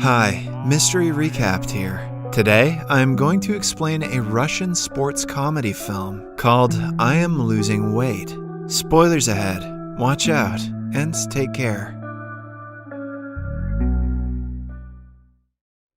Hi, Mystery Recapped here. Today, I'm going to explain a Russian sports comedy film called I Am Losing Weight. Spoilers ahead, watch out, and take care.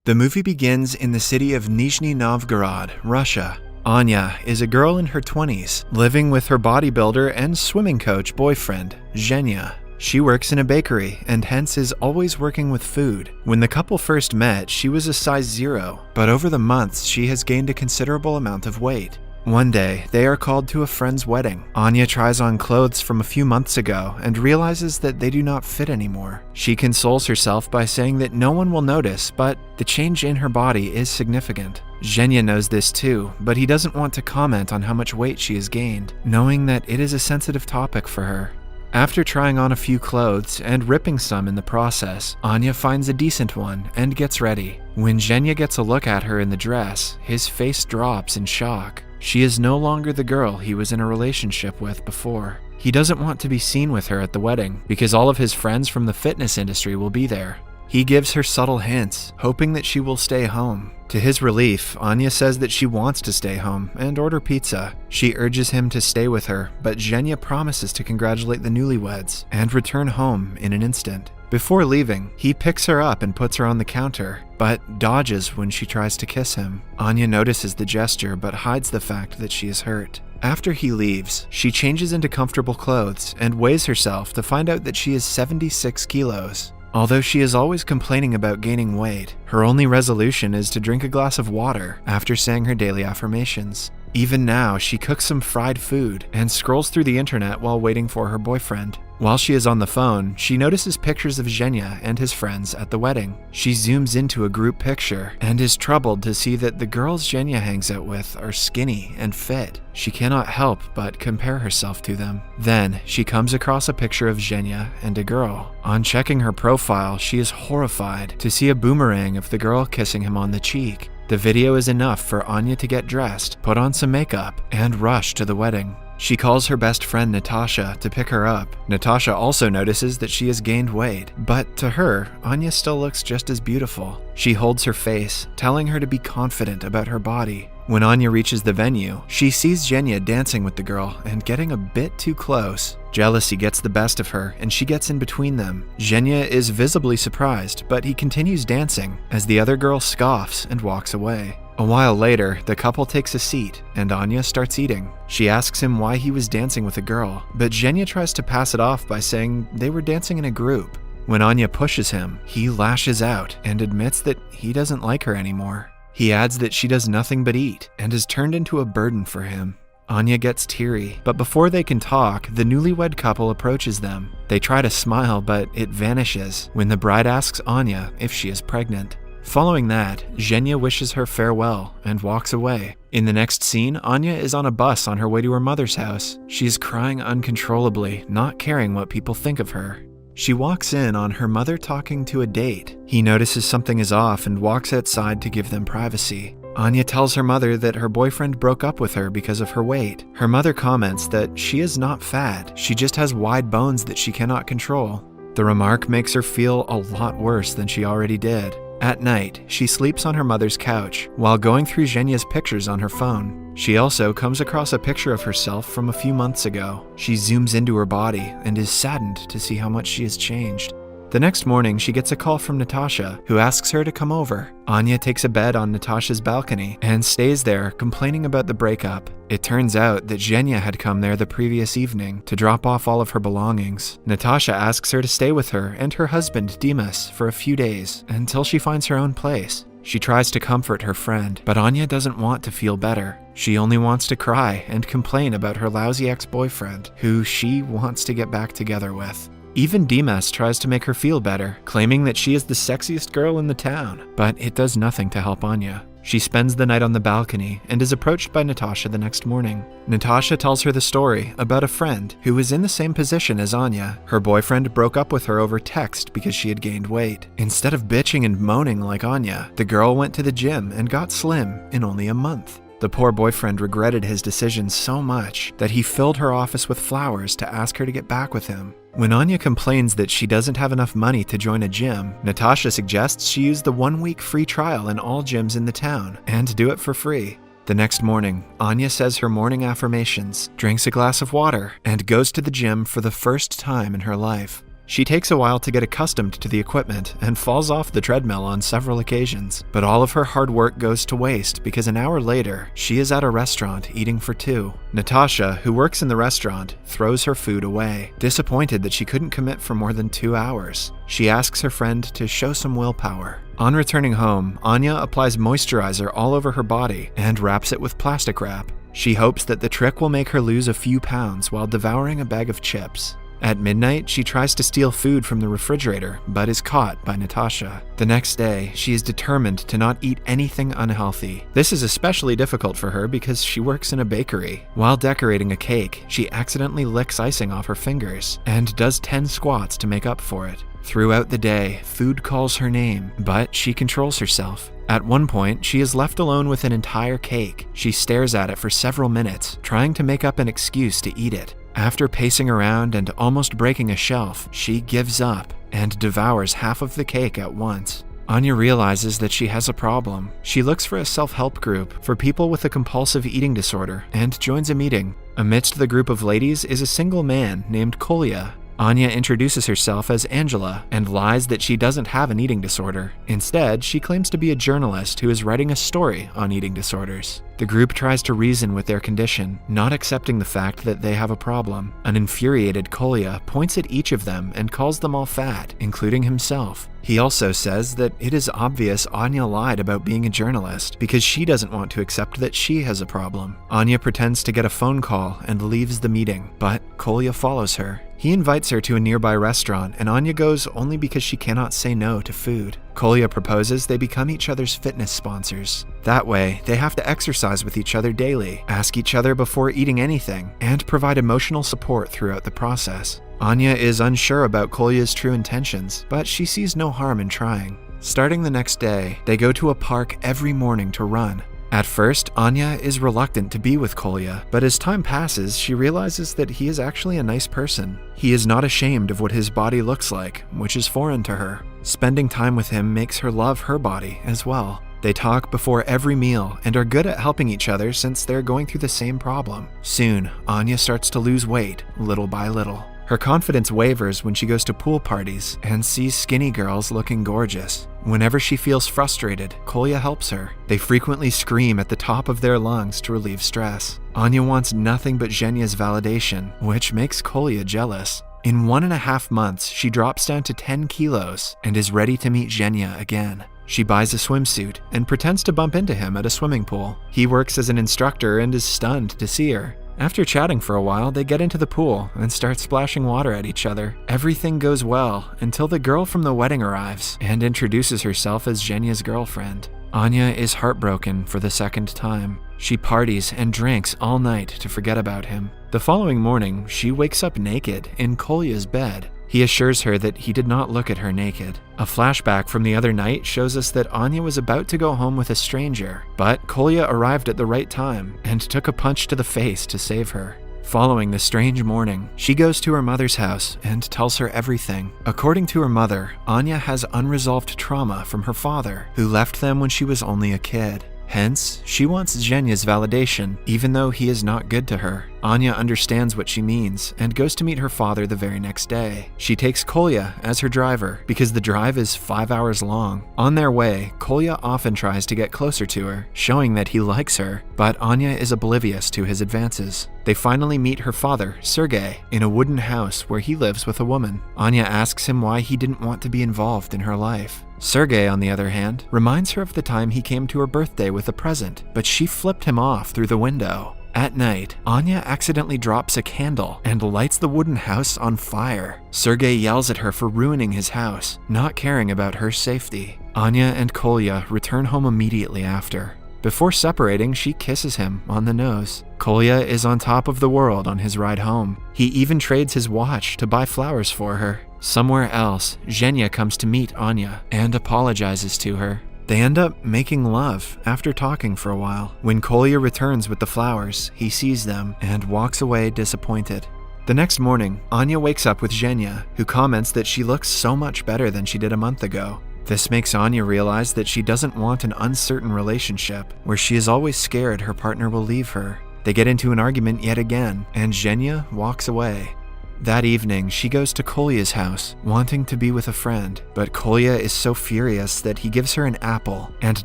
The movie begins in the city of Nizhny Novgorod, Russia. Anya is a girl in her 20s, living with her bodybuilder and swimming coach boyfriend, Zhenya. She works in a bakery and hence is always working with food. When the couple first met, she was a size 0, but over the months she has gained a considerable amount of weight. One day, they are called to a friend's wedding. Anya tries on clothes from a few months ago and realizes that they do not fit anymore. She consoles herself by saying that no one will notice, but the change in her body is significant. Zhenya knows this too, but he doesn't want to comment on how much weight she has gained, knowing that it is a sensitive topic for her. After trying on a few clothes and ripping some in the process, Anya finds a decent one and gets ready. When Zhenya gets a look at her in the dress, his face drops in shock. She is no longer the girl he was in a relationship with before. He doesn't want to be seen with her at the wedding because all of his friends from the fitness industry will be there. He gives her subtle hints, hoping that she will stay home. To his relief, Anya says that she wants to stay home and order pizza. She urges him to stay with her, but Zhenya promises to congratulate the newlyweds and return home in an instant. Before leaving, he picks her up and puts her on the counter, but dodges when she tries to kiss him. Anya notices the gesture but hides the fact that she is hurt. After he leaves, she changes into comfortable clothes and weighs herself to find out that she is 76 kilos. Although she is always complaining about gaining weight, her only resolution is to drink a glass of water after saying her daily affirmations. Even now, she cooks some fried food and scrolls through the internet while waiting for her boyfriend. While she is on the phone, she notices pictures of Zhenya and his friends at the wedding. She zooms into a group picture and is troubled to see that the girls Zhenya hangs out with are skinny and fit. She cannot help but compare herself to them. Then, she comes across a picture of Zhenya and a girl. On checking her profile, she is horrified to see a boomerang of the girl kissing him on the cheek. The video is enough for Anya to get dressed, put on some makeup, and rush to the wedding. She calls her best friend Natasha to pick her up. Natasha also notices that she has gained weight, but to her, Anya still looks just as beautiful. She holds her face, telling her to be confident about her body. When Anya reaches the venue, she sees Zhenya dancing with the girl and getting a bit too close. Jealousy gets the best of her, and she gets in between them. Zhenya is visibly surprised, but he continues dancing as the other girl scoffs and walks away. A while later, the couple takes a seat, and Anya starts eating. She asks him why he was dancing with a girl, but Zhenya tries to pass it off by saying they were dancing in a group. When Anya pushes him, he lashes out and admits that he doesn't like her anymore. He adds that she does nothing but eat and has turned into a burden for him. Anya gets teary, but before they can talk, the newlywed couple approaches them. They try to smile, but it vanishes when the bride asks Anya if she is pregnant. Following that, Zhenya wishes her farewell and walks away. In the next scene, Anya is on a bus on her way to her mother's house. She is crying uncontrollably, not caring what people think of her. She walks in on her mother talking to a date. He notices something is off and walks outside to give them privacy. Anya tells her mother that her boyfriend broke up with her because of her weight. Her mother comments that she is not fat, she just has wide bones that she cannot control. The remark makes her feel a lot worse than she already did. At night, she sleeps on her mother's couch while going through Zhenya's pictures on her phone. She also comes across a picture of herself from a few months ago. She zooms into her body and is saddened to see how much she has changed. The next morning, she gets a call from Natasha, who asks her to come over. Anya takes a bed on Natasha's balcony and stays there, complaining about the breakup. It turns out that Zhenya had come there the previous evening to drop off all of her belongings. Natasha asks her to stay with her and her husband, Dimas, for a few days until she finds her own place. She tries to comfort her friend, but Anya doesn't want to feel better. She only wants to cry and complain about her lousy ex-boyfriend, who she wants to get back together with. Even Dimas tries to make her feel better, claiming that she is the sexiest girl in the town, but it does nothing to help Anya. She spends the night on the balcony and is approached by Natasha the next morning. Natasha tells her the story about a friend who was in the same position as Anya. Her boyfriend broke up with her over text because she had gained weight. Instead of bitching and moaning like Anya, the girl went to the gym and got slim in only a month. The poor boyfriend regretted his decision so much that he filled her office with flowers to ask her to get back with him. When Anya complains that she doesn't have enough money to join a gym, Natasha suggests she use the 1-week free trial in all gyms in the town and do it for free. The next morning, Anya says her morning affirmations, drinks a glass of water, and goes to the gym for the first time in her life. She takes a while to get accustomed to the equipment and falls off the treadmill on several occasions, but all of her hard work goes to waste because an hour later, she is at a restaurant eating for two. Natasha, who works in the restaurant, throws her food away, disappointed that she couldn't commit for more than 2 hours. She asks her friend to show some willpower. On returning home, Anya applies moisturizer all over her body and wraps it with plastic wrap. She hopes that the trick will make her lose a few pounds while devouring a bag of chips. At midnight, she tries to steal food from the refrigerator, but is caught by Natasha. The next day, she is determined to not eat anything unhealthy. This is especially difficult for her because she works in a bakery. While decorating a cake, she accidentally licks icing off her fingers and does 10 squats to make up for it. Throughout the day, food calls her name, but she controls herself. At one point, she is left alone with an entire cake. She stares at it for several minutes, trying to make up an excuse to eat it. After pacing around and almost breaking a shelf, she gives up and devours half of the cake at once. Anya realizes that she has a problem. She looks for a self-help group for people with a compulsive eating disorder and joins a meeting. Amidst the group of ladies is a single man named Kolya. Anya introduces herself as Angela and lies that she doesn't have an eating disorder. Instead, she claims to be a journalist who is writing a story on eating disorders. The group tries to reason with their condition, not accepting the fact that they have a problem. An infuriated Kolya points at each of them and calls them all fat, including himself. He also says that it is obvious Anya lied about being a journalist because she doesn't want to accept that she has a problem. Anya pretends to get a phone call and leaves the meeting, but Kolya follows her. He invites her to a nearby restaurant, and Anya goes only because she cannot say no to food. Kolya proposes they become each other's fitness sponsors. That way, they have to exercise with each other daily, ask each other before eating anything, and provide emotional support throughout the process. Anya is unsure about Kolya's true intentions, but she sees no harm in trying. Starting the next day, they go to a park every morning to run. At first, Anya is reluctant to be with Kolya, but as time passes, she realizes that he is actually a nice person. He is not ashamed of what his body looks like, which is foreign to her. Spending time with him makes her love her body as well. They talk before every meal and are good at helping each other since they're going through the same problem. Soon, Anya starts to lose weight, little by little. Her confidence wavers when she goes to pool parties and sees skinny girls looking gorgeous. Whenever she feels frustrated, Kolya helps her. They frequently scream at the top of their lungs to relieve stress. Anya wants nothing but Zhenya's validation, which makes Kolya jealous. In 1.5 months, she drops down to 10 kilos and is ready to meet Zhenya again. She buys a swimsuit and pretends to bump into him at a swimming pool. He works as an instructor and is stunned to see her. After chatting for a while, they get into the pool and start splashing water at each other. Everything goes well until the girl from the wedding arrives and introduces herself as Zhenya's girlfriend. Anya is heartbroken for the second time. She parties and drinks all night to forget about him. The following morning, she wakes up naked in Kolya's bed. He assures her that he did not look at her naked. A flashback from the other night shows us that Anya was about to go home with a stranger, but Kolya arrived at the right time and took a punch to the face to save her. Following the strange morning, she goes to her mother's house and tells her everything. According to her mother, Anya has unresolved trauma from her father, who left them when she was only a kid. Hence, she wants Zhenya's validation, even though he is not good to her. Anya understands what she means and goes to meet her father the very next day. She takes Kolya as her driver because the drive is 5 hours long. On their way, Kolya often tries to get closer to her, showing that he likes her, but Anya is oblivious to his advances. They finally meet her father, Sergei, in a wooden house where he lives with a woman. Anya asks him why he didn't want to be involved in her life. Sergei, on the other hand, reminds her of the time he came to her birthday with a present, but she flipped him off through the window. At night, Anya accidentally drops a candle and lights the wooden house on fire. Sergei yells at her for ruining his house, not caring about her safety. Anya and Kolya return home immediately after. Before separating, she kisses him on the nose. Kolya is on top of the world on his ride home. He even trades his watch to buy flowers for her. Somewhere else, Zhenya comes to meet Anya and apologizes to her. They end up making love after talking for a while. When Kolya returns with the flowers, he sees them and walks away disappointed. The next morning, Anya wakes up with Zhenya, who comments that she looks so much better than she did a month ago. This makes Anya realize that she doesn't want an uncertain relationship where she is always scared her partner will leave her. They get into an argument yet again, and Zhenya walks away. That evening, she goes to Kolya's house, wanting to be with a friend, but Kolya is so furious that he gives her an apple and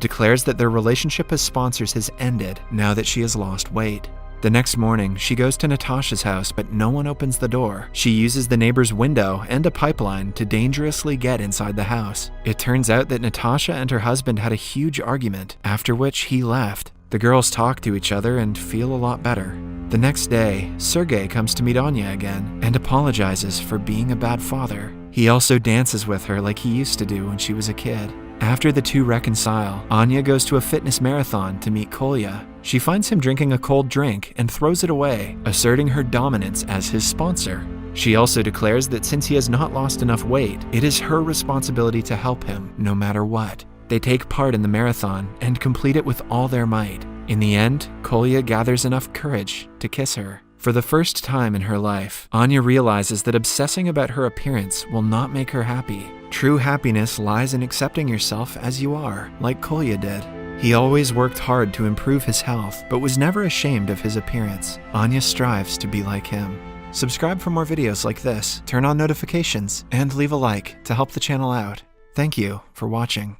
declares that their relationship as sponsors has ended now that she has lost weight. The next morning, she goes to Natasha's house, but no one opens the door. She uses the neighbor's window and a pipeline to dangerously get inside the house. It turns out that Natasha and her husband had a huge argument, after which he left. The girls talk to each other and feel a lot better. The next day, Sergei comes to meet Anya again and apologizes for being a bad father. He also dances with her like he used to do when she was a kid. After the two reconcile, Anya goes to a fitness marathon to meet Kolya. She finds him drinking a cold drink and throws it away, asserting her dominance as his sponsor. She also declares that since he has not lost enough weight, it is her responsibility to help him no matter what. They take part in the marathon and complete it with all their might. In the end, Kolya gathers enough courage to kiss her. For the first time in her life, Anya realizes that obsessing about her appearance will not make her happy. True happiness lies in accepting yourself as you are, like Kolya did. He always worked hard to improve his health, but was never ashamed of his appearance. Anya strives to be like him. Subscribe for more videos like this, turn on notifications, and leave a like to help the channel out. Thank you for watching.